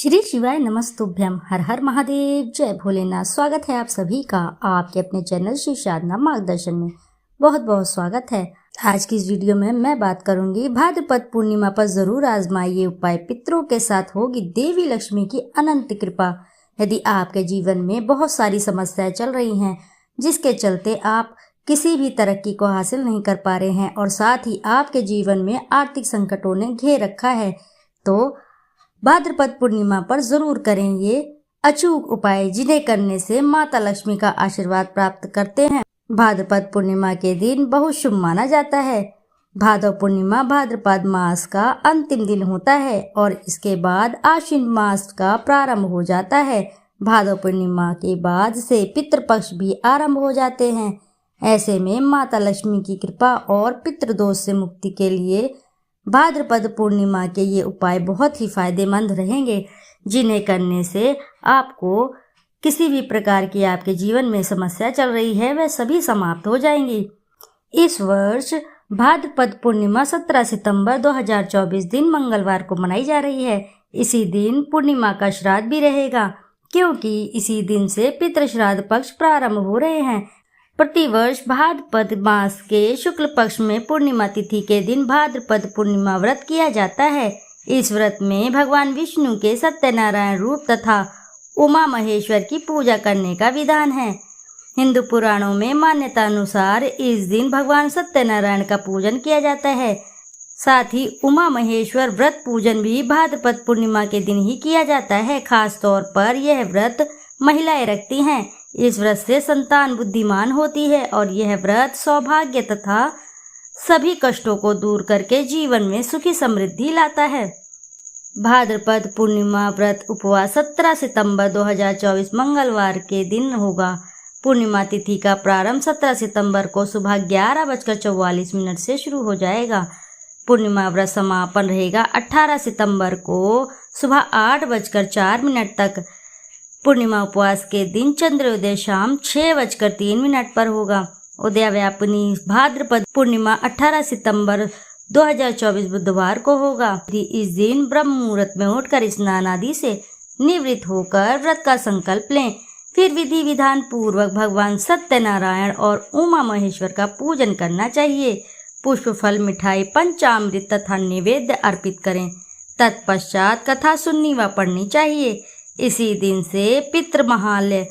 श्री शिवाय नमस्तुभ्यम। हर हर महादेव, जय भोलेनाथ। स्वागत है आप सभी का आपके अपने चैनल श्री साधना मार्गदर्शन में। बहुत बहुत स्वागत है। आज की इस वीडियो में मैं बात करूंगी भाद्रपद पूर्णिमा पर जरूर आजमाइए उपाय। पितरों के साथ होगी देवी लक्ष्मी की अनंत कृपा। यदि आपके जीवन में बहुत सारी समस्याएं चल रही हैं जिसके चलते आप किसी भी तरक्की को हासिल नहीं कर पा रहे हैं और साथ ही आपके जीवन में आर्थिक संकटों ने घेर रखा है, तो भाद्रपद पूर्णिमा पर जरूर करें ये अचूक उपाय, जिन्हें करने से माता लक्ष्मी का आशीर्वाद प्राप्त करते हैं। भाद्रपद पूर्णिमा के दिन बहुत शुभ माना जाता है। भादव पूर्णिमा भाद्रपद मास का अंतिम दिन होता है और इसके बाद आश्विन मास का प्रारंभ हो जाता है। भादव पूर्णिमा के बाद से पितृपक्ष भी आरंभ हो जाते हैं। ऐसे में माता लक्ष्मी की कृपा और पितृदोष से मुक्ति के लिए भाद्रपद पूर्णिमा के ये उपाय बहुत ही फायदेमंद रहेंगे, जिन्हें करने से आपको किसी भी प्रकार की आपके जीवन में समस्या चल रही है वह सभी समाप्त हो जाएंगी। इस वर्ष भाद्रपद पूर्णिमा 17 सितंबर 2024 दिन मंगलवार को मनाई जा रही है। इसी दिन पूर्णिमा का श्राद्ध भी रहेगा, क्योंकि इसी दिन से पितृ श्राद्ध पक्ष प्रारंभ हो रहे हैं। प्रतिवर्ष भाद्रपद मास के शुक्ल पक्ष में पूर्णिमा तिथि के दिन भाद्रपद पूर्णिमा व्रत किया जाता है। इस व्रत में भगवान विष्णु के सत्यनारायण रूप तथा उमा महेश्वर की पूजा करने का विधान है। हिंदू पुराणों में मान्यता अनुसार इस दिन भगवान सत्यनारायण का पूजन किया जाता है। साथ ही उमा महेश्वर व्रत पूजन भी भाद्रपद पूर्णिमा के दिन ही किया जाता है। खास तौर पर यह व्रत महिलाएं रखती हैं। इस व्रत से संतान बुद्धिमान होती है और यह व्रत सौभाग्य तथा सभी कष्टों को दूर करके जीवन में सुखी समृद्धि लाता है। भाद्रपद पूर्णिमा व्रत उपवास 17 सितंबर 2024 मंगलवार के दिन होगा। पूर्णिमा तिथि का प्रारंभ 17 सितंबर को सुबह 11:44 से शुरू हो जाएगा। पूर्णिमा व्रत समापन रहेगा 18 सितंबर को सुबह 8:04 तक। पूर्णिमा उपवास के दिन चंद्रोदय शाम 6:03 पर होगा। उद्याव्यापिनी भाद्रपद पूर्णिमा 18 सितंबर 2024 बुधवार को होगा। इस दिन ब्रह्म मुहूर्त में उठकर स्नान आदि से निवृत्त होकर व्रत का संकल्प लें। फिर विधि विधान पूर्वक भगवान सत्यनारायण और उमा महेश्वर का पूजन करना चाहिए। पुष्प फल मिठाई पंचामृत तथा नैवेद्य अर्पित करें। तत्पश्चात कथा सुननी व पढ़नी चाहिए। इसी दिन से पितृमहालय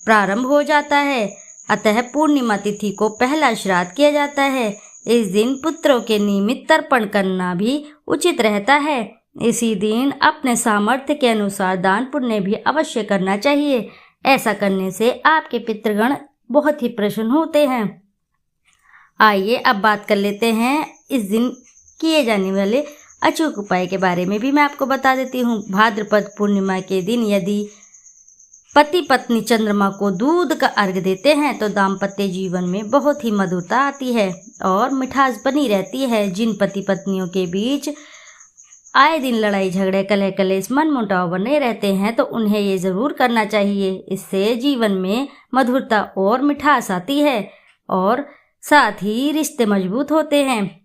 प्रारंभ हो जाता है, अतः पूर्णिमा तिथि को पहला श्राद्ध किया जाता है। इस दिन पुत्रों के निमित्त तर्पण करना भी उचित रहता है। इसी दिन अपने सामर्थ्य के अनुसार दान पुण्य भी अवश्य करना चाहिए। ऐसा करने से आपके पितृगण बहुत ही प्रसन्न होते हैं। आइए अब बात कर लेते हैं इस दिन किए जाने वाले अचूक उपाय के बारे में भी मैं आपको बता देती हूँ। भाद्रपद पूर्णिमा के दिन यदि पति पत्नी चंद्रमा को दूध का अर्घ्य देते हैं तो दाम्पत्य जीवन में बहुत ही मधुरता आती है और मिठास बनी रहती है। जिन पति पत्नियों के बीच आए दिन लड़ाई झगड़े कलह कलेश मनमुटाव बने रहते हैं तो उन्हें ये जरूर करना चाहिए। इससे जीवन में मधुरता और मिठास आती है और साथ ही रिश्ते मजबूत होते हैं।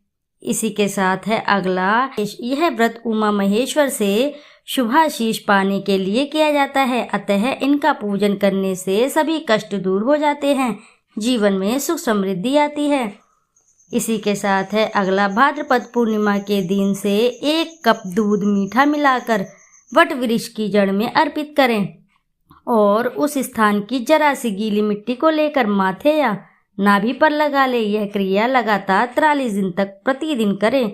इसी के साथ है अगला, यह व्रत उमा महेश्वर से शुभाशीष पाने के लिए किया जाता है, अतः इनका पूजन करने से सभी कष्ट दूर हो जाते हैं, जीवन में सुख समृद्धि आती है। इसी के साथ है अगला, भाद्रपद पूर्णिमा के दिन से 1 कप दूध मीठा मिलाकर वट वृक्ष की जड़ में अर्पित करें और उस स्थान की जरा सी गीली मिट्टी को लेकर माथे या नाभि पर लगा ले। यह क्रिया लगातार 43 दिन तक प्रतिदिन करें।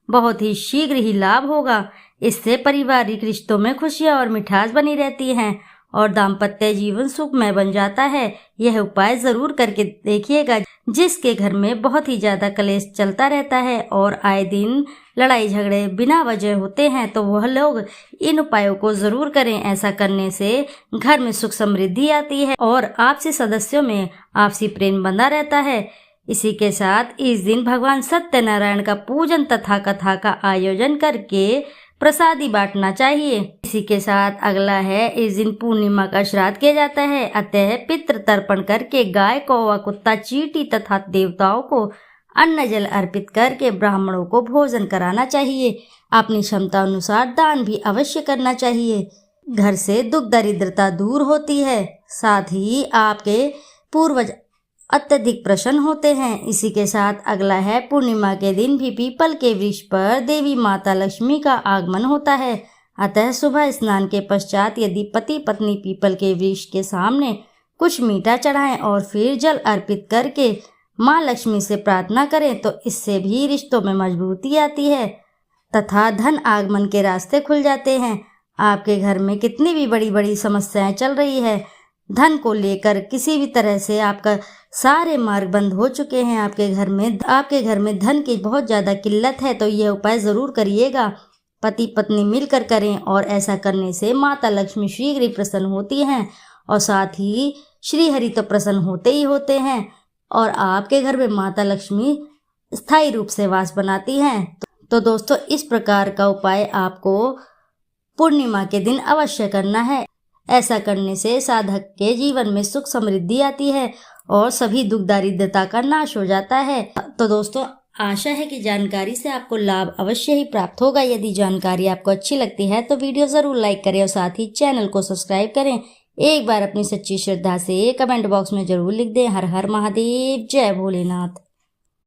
बहुत ही शीघ्र ही लाभ होगा। इससे पारिवारिक रिश्तों में खुशियां और मिठास बनी रहती हैं और दाम्पत्य जीवन सुखमय बन जाता है। यह उपाय जरूर करके देखिएगा। जिसके घर में बहुत ही ज्यादा कलेश चलता रहता है और आए दिन लड़ाई झगड़े बिना वजह होते हैं तो वह लोग इन उपायों को जरूर करें। ऐसा करने से घर में सुख समृद्धि आती है और आपसी सदस्यों में आपसी प्रेम बना रहता है। इसी के साथ इस दिन भगवान सत्यनारायण का पूजन तथा कथा का आयोजन करके प्रसादी बांटना चाहिए। इसी के साथ अगला है, इस दिन पूर्णिमा का श्राद्ध किया जाता है, अतः पितृ तर्पण करके गाय कौवा कुत्ता चींटी तथा देवताओं को अन्न जल अर्पित करके ब्राह्मणों को भोजन कराना चाहिए। अपनी क्षमता अनुसार दान भी अवश्य करना चाहिए। घर से दुख दरिद्रता दूर होती है। साथ ही आपके पूर्वज अत्यधिक प्रसन्न होते हैं। इसी के साथ अगला है पूर्णिमा के दिन भी पीपल के वृक्ष पर देवी माता लक्ष्मी का आगमन होता है। अतः सुबह स्नान के पश्चात यदि पति पत्नी पीपल के वृक्ष के सामने कुछ मीठा चढ़ाएं और फिर जल अर्पित करके माँ लक्ष्मी से प्रार्थना करें तो इससे भी रिश्तों में मजबूती आती है तथा धन आगमन के रास्ते खुल जाते हैं। आपके घर में कितनी भी बड़ी बड़ी समस्याएं चल रही है, धन को लेकर किसी भी तरह से आपका सारे मार्ग बंद हो चुके हैं, आपके घर में धन की बहुत ज़्यादा किल्लत है, तो यह उपाय ज़रूर करिएगा। पति पत्नी मिलकर करें और ऐसा करने से माता लक्ष्मी शीघ्र ही प्रसन्न होती हैं और साथ ही श्री हरि तो प्रसन्न होते ही होते हैं और आपके घर में माता लक्ष्मी स्थायी रूप से वास बनाती हैं। तो दोस्तों, इस प्रकार का उपाय आपको पूर्णिमा के दिन अवश्य करना है। ऐसा करने से साधक के जीवन में सुख समृद्धि आती है और सभी दुख दारिद्रता का नाश हो जाता है। तो दोस्तों, आशा है कि जानकारी से आपको लाभ अवश्य ही प्राप्त होगा। यदि जानकारी आपको अच्छी लगती है तो वीडियो जरूर लाइक करें और साथ ही चैनल को सब्सक्राइब करें। एक बार अपनी सच्ची श्रद्धा से कमेंट बॉक्स में जरूर लिख दें, हर हर महादेव, जय भोलेनाथ।